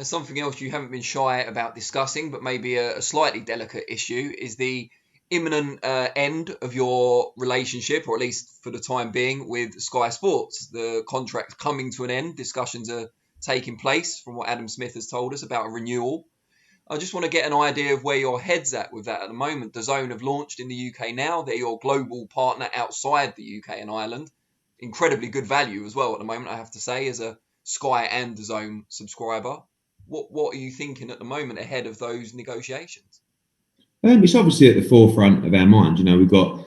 And something else you haven't been shy about discussing, but maybe a slightly delicate issue, is the imminent end of your relationship, or at least for the time being, with Sky Sports. The contract's coming to an end. Discussions are taking place, from what Adam Smith has told us, about a renewal. I just want to get an idea of where your head's at with that at the moment. DAZN have launched in the UK now. They're your global partner outside the UK and Ireland. Incredibly good value as well at the moment, I have to say, as a Sky and DAZN subscriber. What are you thinking at the moment ahead of those negotiations? It's obviously at the forefront of our mind. You know, we've got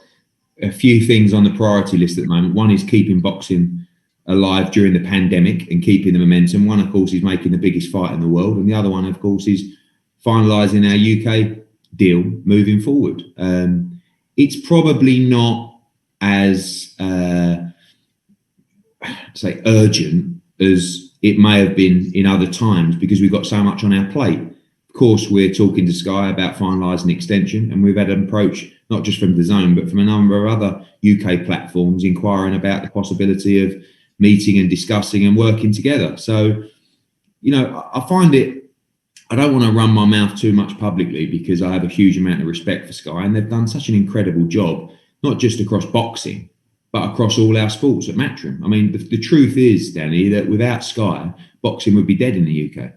a few things on the priority list at the moment. One is keeping boxing alive during the pandemic and keeping the momentum. One, of course, is making the biggest fight in the world. And the other one, of course, is finalising our UK deal moving forward. It's probably not as, say, urgent as it may have been in other times because we've got so much on our plate. Of course, we're talking to Sky about finalising extension, and we've had an approach not just from DAZN but from a number of other UK platforms inquiring about the possibility of meeting and discussing and working together. So, you know, I find it, I don't want to run my mouth too much publicly because I have a huge amount of respect for Sky, and they've done such an incredible job, not just across boxing, but across all our sports at Matchroom. I mean, the truth is, Danny, that without Sky, boxing would be dead in the UK.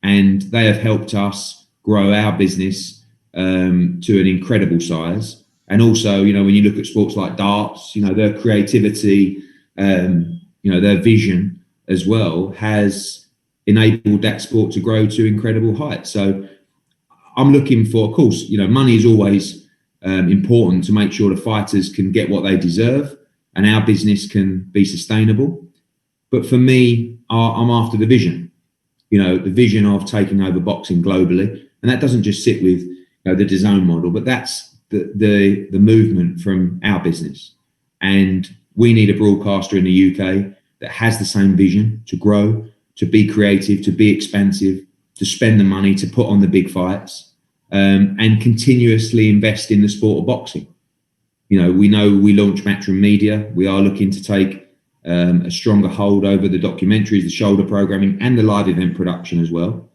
And they have helped us grow our business to an incredible size. And also, you know, when you look at sports like darts, you know, their creativity, you know, their vision as well has enabled that sport to grow to incredible heights. So I'm looking for, of course, you know, money is always important to make sure the fighters can get what they deserve and our business can be sustainable. But for me, I'm after the vision, you know, the vision of taking over boxing globally. And that doesn't just sit with, you know, the DAZN model, but that's the movement from our business. And we need a broadcaster in the UK that has the same vision to grow, to be creative, to be expansive, to spend the money, to put on the big fights, and continuously invest in the sport of boxing. You know we launch Matchroom Media. We are looking to take a stronger hold over the documentaries, the shoulder programming, and the live event production as well.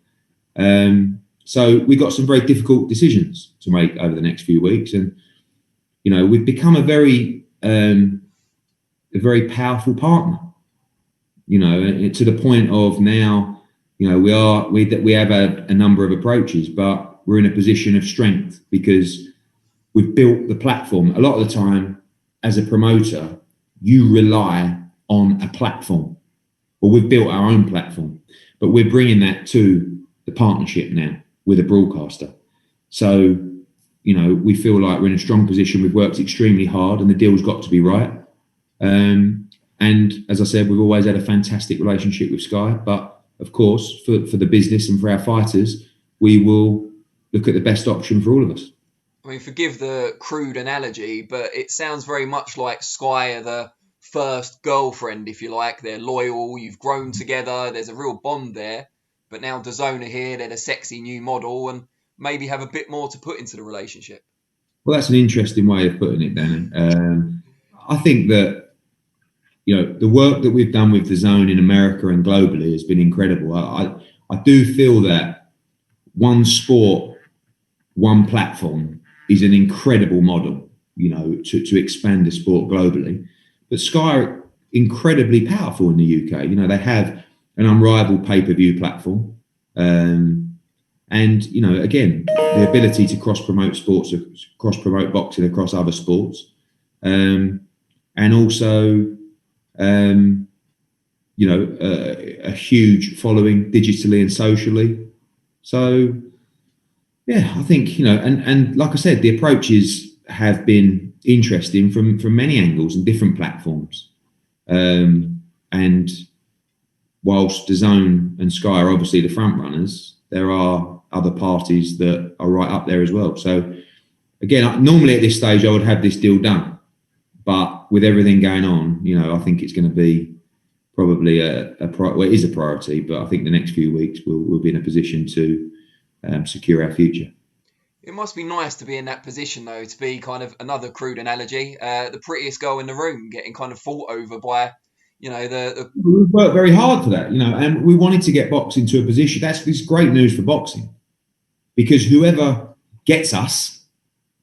So we've got some very difficult decisions to make over the next few weeks, and you know we've become a very powerful partner. You know, to the point of now, you know, we have a number of approaches, but we're in a position of strength because we've built the platform. A lot of the time, as a promoter, you rely on a platform. Well, we've built our own platform, but we're bringing that to the partnership now with a broadcaster. So, you know, we feel like we're in a strong position. We've worked extremely hard and the deal's got to be right. And as I said, we've always had a fantastic relationship with Sky. But of course, for the business and for our fighters, we will look at the best option for all of us. I mean, forgive the crude analogy, but it sounds very much like Sky are the first girlfriend, if you like. They're loyal, you've grown together, there's a real bond there. But now DAZN are here, they're the sexy new model, and maybe have a bit more to put into the relationship. Well, that's an interesting way of putting it, Danny. I think that, you know, the work that we've done with DAZN in America and globally has been incredible. I do feel that one sport, one platform is an incredible model, you know, to expand the sport globally. But Sky are incredibly powerful in the UK. You know, they have an unrivaled pay-per-view platform. And, you know, again, the ability to cross-promote sports, cross-promote boxing across other sports. And also, you know, a huge following digitally and socially. So, yeah, I think, you know, and like I said, the approaches have been interesting from many angles and different platforms. And whilst DAZN and Sky are obviously the front runners, there are other parties that are right up there as well. So again, normally at this stage, I would have this deal done. But with everything going on, you know, I think it's going to be probably it is a priority, but I think the next few weeks we'll be in a position to secure our future. It must be nice to be in that position, though, to be kind of another crude analogy, the prettiest girl in the room getting kind of fought over by, You know, we worked very hard for that, you know, and we wanted to get boxing to a position. This great news for boxing, because whoever gets us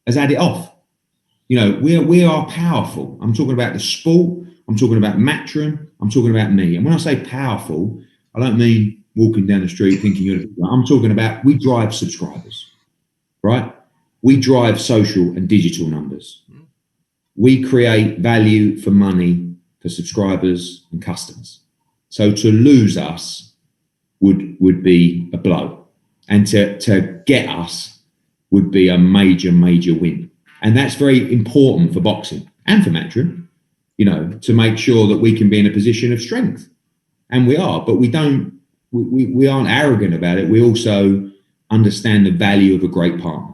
has had it off. You know, we are powerful. I'm talking about the sport. I'm talking about Matchroom. I'm talking about me. And when I say powerful, I don't mean walking down the street thinking you're. I'm talking about we drive subscribers, right? We drive social and digital numbers. We create value for money for subscribers and customers. So to lose us would be a blow, and to get us would be a major win. And that's very important for boxing and for Matchroom, you know, to make sure that we can be in a position of strength. And we are, but we aren't arrogant about it. We also understand the value of a great partner.